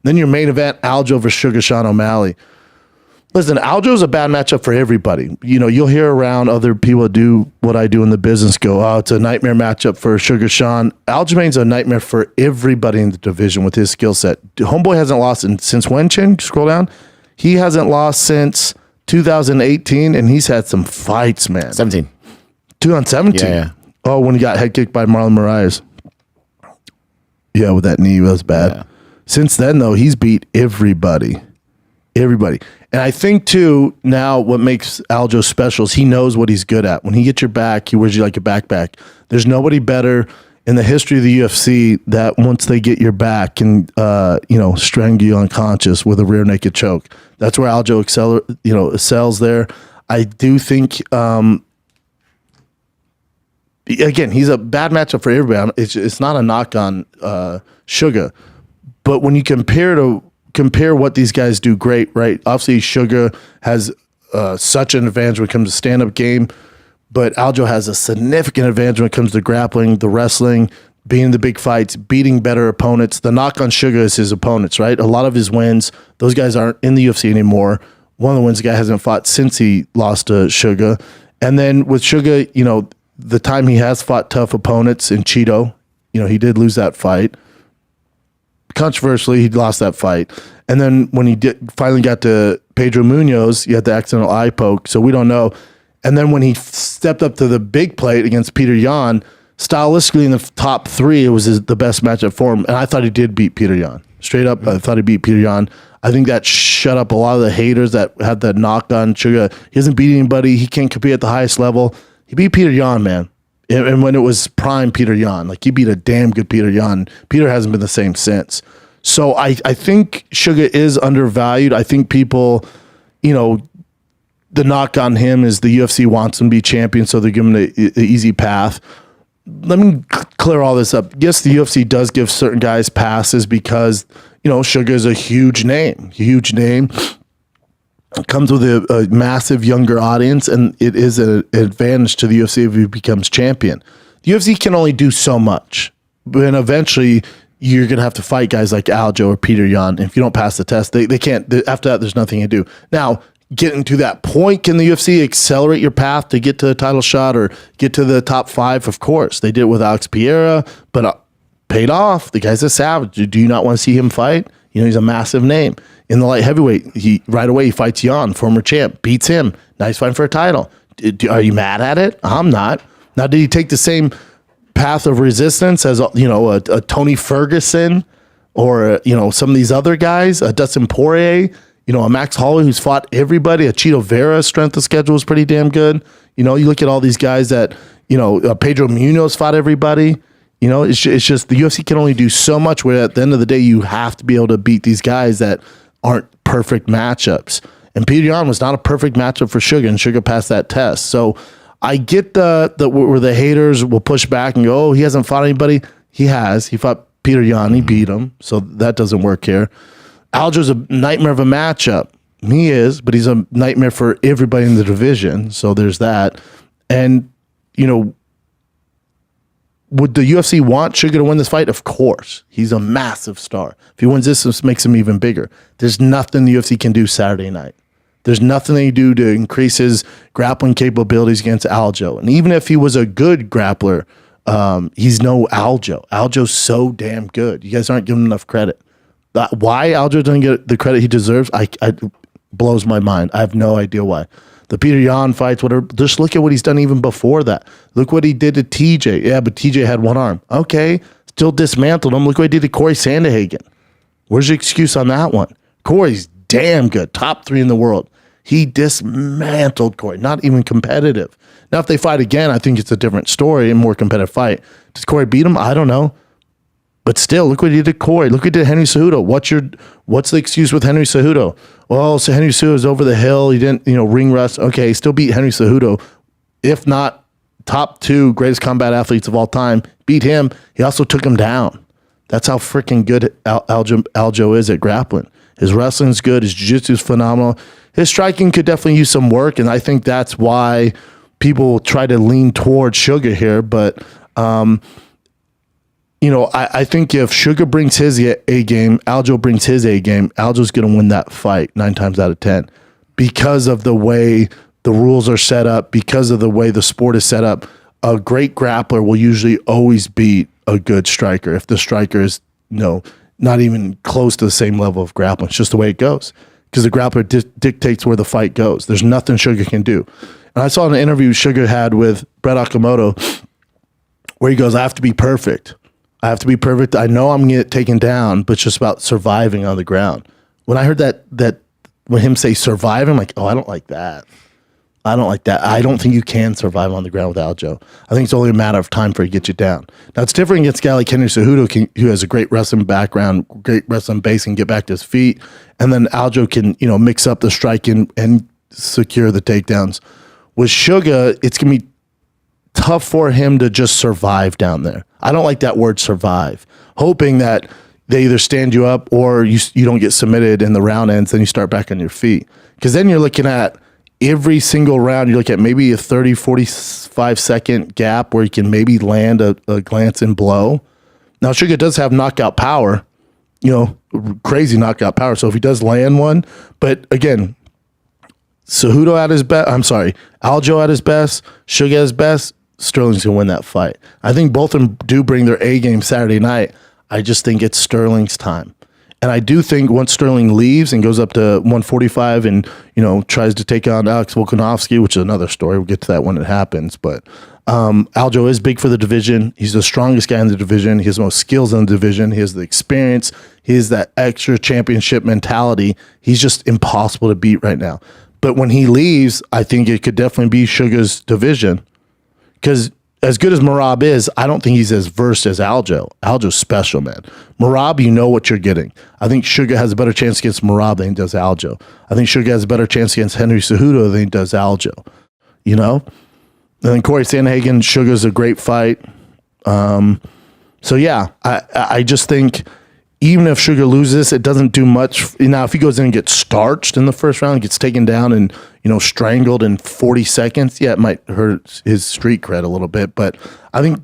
Then your main event, Aljo versus Sugar Sean O'Malley. Listen, Aljo's a bad matchup for everybody. You know, you'll hear around other people do what I do in the business go, oh, it's a nightmare matchup for Sugar Sean. Aljamain's a nightmare for everybody in the division with his skill set. Homeboy hasn't lost since when, Chin? Scroll down. He hasn't lost since 2018, and he's had some fights, man. 17. 2017? Yeah. Oh, when he got head kicked by Marlon Moraes. Yeah, with that knee, that was bad. Yeah. Since then, though, he's beat everybody. Everybody. And I think, too, now what makes Aljo special is he knows what he's good at. When he gets your back, he wears you like a backpack. There's nobody better in the history of the UFC that once they get your back can, strangle you unconscious with a rear naked choke. That's where Aljo excels there. I do think, again, he's a bad matchup for everybody. It's not a knock on Sugar. But when you compare what these guys do great, right? Obviously, Sugar has such an advantage when it comes to stand-up game, but Aljo has a significant advantage when it comes to grappling, the wrestling, being in the big fights, beating better opponents. The knock on Sugar is his opponents, right? A lot of his wins, those guys aren't in the UFC anymore. One of the wins the guy hasn't fought since he lost to Sugar. And then with Sugar, the time he has fought tough opponents in Cheeto, he did lose that fight. Controversially, he lost that fight. And then when he finally got to Pedro Munoz, he had the accidental eye poke, so we don't know. And then when he stepped up to the big plate against Peter Yan, stylistically in the top three, it was the best matchup for him. And I thought he did beat Peter Yan. Straight up, I thought he beat Peter Yan. I think that shut up a lot of the haters that had that knock on Sugar. He hasn't beat anybody. He can't compete at the highest level. He beat Peter Yan, man. And when it was prime Peter Yan, like he beat a damn good Peter Yan. Peter hasn't been the same since. So I think Sugar is undervalued. I think people, the knock on him is the UFC wants him to be champion, so they're giving him an easy path. Let me clear all this up. Yes, the UFC does give certain guys passes because, Sugar is a huge name. It comes with a massive younger audience, and it is an advantage to the UFC if he becomes champion. The UFC can only do so much, but eventually you're going to have to fight guys like Aljo or Peter Yan. If you don't pass the test, they can't. After that, there's nothing to do. Now, getting to that point, can the UFC accelerate your path to get to the title shot or get to the top 5? Of course. They did it with Alex Pereira, but paid off. The guy's a savage. Do you not want to see him fight? He's a massive name. In the light heavyweight, he fights Yan, former champ, beats him. Now he's fighting for a title. Are you mad at it? I'm not. Now, did he take the same path of resistance as a Tony Ferguson or some of these other guys, a Dustin Poirier, a Max Holloway who's fought everybody, a Chito Vera's strength of schedule is pretty damn good. You look at all these guys that Pedro Munoz fought everybody. It's just the UFC can only do so much where at the end of the day you have to be able to beat these guys that aren't perfect matchups. And Peter Yan was not a perfect matchup for Sugar, and Sugar passed that test. So I get the where the haters will push back and go, oh, he hasn't fought anybody. He has. He fought Peter Yan. He beat him. So that doesn't work here. Aljo's a nightmare of a matchup. He is, but he's a nightmare for everybody in the division. So there's that. And, would the UFC want Sugar to win this fight? Of course. He's a massive star. If he wins this makes him even bigger. There's nothing the UFC can do Saturday night. There's nothing they do to increase his grappling capabilities against Aljo. And even if he was a good grappler, he's no Aljo. Aljo's so damn good. You guys aren't giving him enough credit. Why Aljo doesn't get the credit he deserves, I blows my mind. I have no idea why. The Peter Yan fights, whatever. Just look at what he's done even before that. Look what he did to TJ. Yeah, but TJ had one arm. Okay, still dismantled him. Look what he did to Corey Sandhagen. Where's your excuse on that one? Corey's damn good. Top 3 in the world. He dismantled Corey. Not even competitive. Now, if they fight again, I think it's a different story and more competitive fight. Does Corey beat him? I don't know. But still, look what he did to Corey. Look what he did to Henry Cejudo. What's the excuse with Henry Cejudo? Well, so Henry Cejudo's over the hill. He didn't, ring rust. Okay, still beat Henry Cejudo. If not top 2 greatest combat athletes of all time, beat him. He also took him down. That's how freaking good Aljo is at grappling. His wrestling's good. His jiu-jitsu is phenomenal. His striking could definitely use some work, and I think that's why people try to lean towards Sugar here. But I think if Sugar brings his A game, Aljo brings his A game, Aljo's going to win that fight 9 times out of 10 because of the way the rules are set up, because of the way the sport is set up. A great grappler will usually always beat a good striker if the striker is not even close to the same level of grappling. It's just the way it goes because the grappler dictates where the fight goes. There's nothing Sugar can do. And I saw an interview Sugar had with Brett Okamoto where he goes, I have to be perfect. I have to be perfect. I know I'm going to get taken down, but it's just about surviving on the ground. When I heard that when him say survive, I'm like, oh, I don't like that. I don't like that. I don't think you can survive on the ground with Aljo. I think it's only a matter of time for he gets you down. Now, it's different against a guy like Henry Cejudo, who has a great wrestling background, great wrestling base, and get back to his feet. And then Aljo can, mix up the strike and secure the takedowns. With Sugar, it's going to be tough for him to just survive down there. I don't like that word survive. Hoping that they either stand you up or you don't get submitted in the round ends, then you start back on your feet. Because then you're looking at every single round, you look at maybe a 30, 45 second gap where you can maybe land a glancing blow. Now, Sugar does have knockout power, crazy knockout power. So if he does land one, but again, Cejudo at his best, Aljo at his best, Sugar at his best, Sterling's going to win that fight. I think both of them do bring their A game Saturday night. I just think it's Sterling's time. And I do think once Sterling leaves and goes up to 145 and, tries to take on Alex Volkanovski, which is another story. We'll get to that when it happens. But Aljo is big for the division. He's the strongest guy in the division. He has the most skills in the division. He has the experience. He has that extra championship mentality. He's just impossible to beat right now. But when he leaves, I think it could definitely be Sugar's division. Because as good as Merab is, I don't think he's as versed as Aljo. Aljo's special, man. Merab, you know what you're getting. I think Sugar has a better chance against Merab than he does Aljo. I think Sugar has a better chance against Henry Cejudo than he does Aljo. And then Corey Sandhagen, Sugar's a great fight. So yeah, I just think even if Sugar loses, it doesn't do much. Now, if he goes in and gets starched in the first round, gets taken down and strangled in 40 seconds, yeah, it might hurt his street cred a little bit. But I think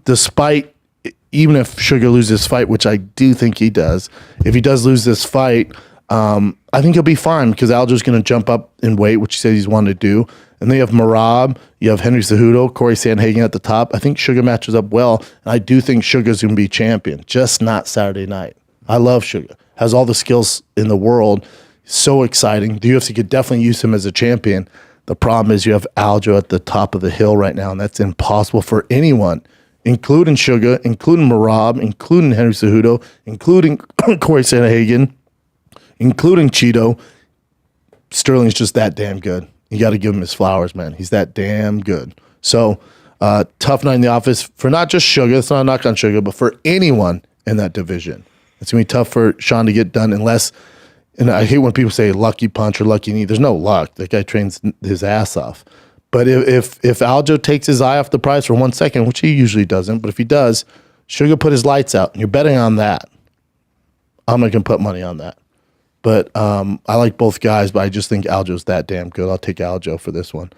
even if Sugar loses this fight, which I do think he does, if he does lose this fight, I think he'll be fine because Aljo's going to jump up in weight, which he said he's wanted to do. And then you have Merab, you have Henry Cejudo, Corey Sandhagen at the top. I think Sugar matches up well, and I do think Sugar's going to be champion, just not Saturday night. I love Sugar. Has all the skills in the world. So exciting. The UFC could definitely use him as a champion. The problem is you have Aljo at the top of the hill right now, and that's impossible for anyone, including Sugar, including Merab, including Henry Cejudo, including Corey Sandhagen, including Cheeto. Sterling's just that damn good. You got to give him his flowers, man. He's that damn good. So, tough night in the office for not just Sugar. It's not a knock on Sugar, but for anyone in that division. It's going to be tough for Sean to get done unless, and I hate when people say lucky punch or lucky knee. There's no luck. That guy trains his ass off. But if Aljo takes his eye off the prize for 1 second, which he usually doesn't, but if he does, Sugar put his lights out. And you're betting on that. I'm not going to put money on that. But I like both guys, but I just think Aljo's that damn good. I'll take Aljo for this one.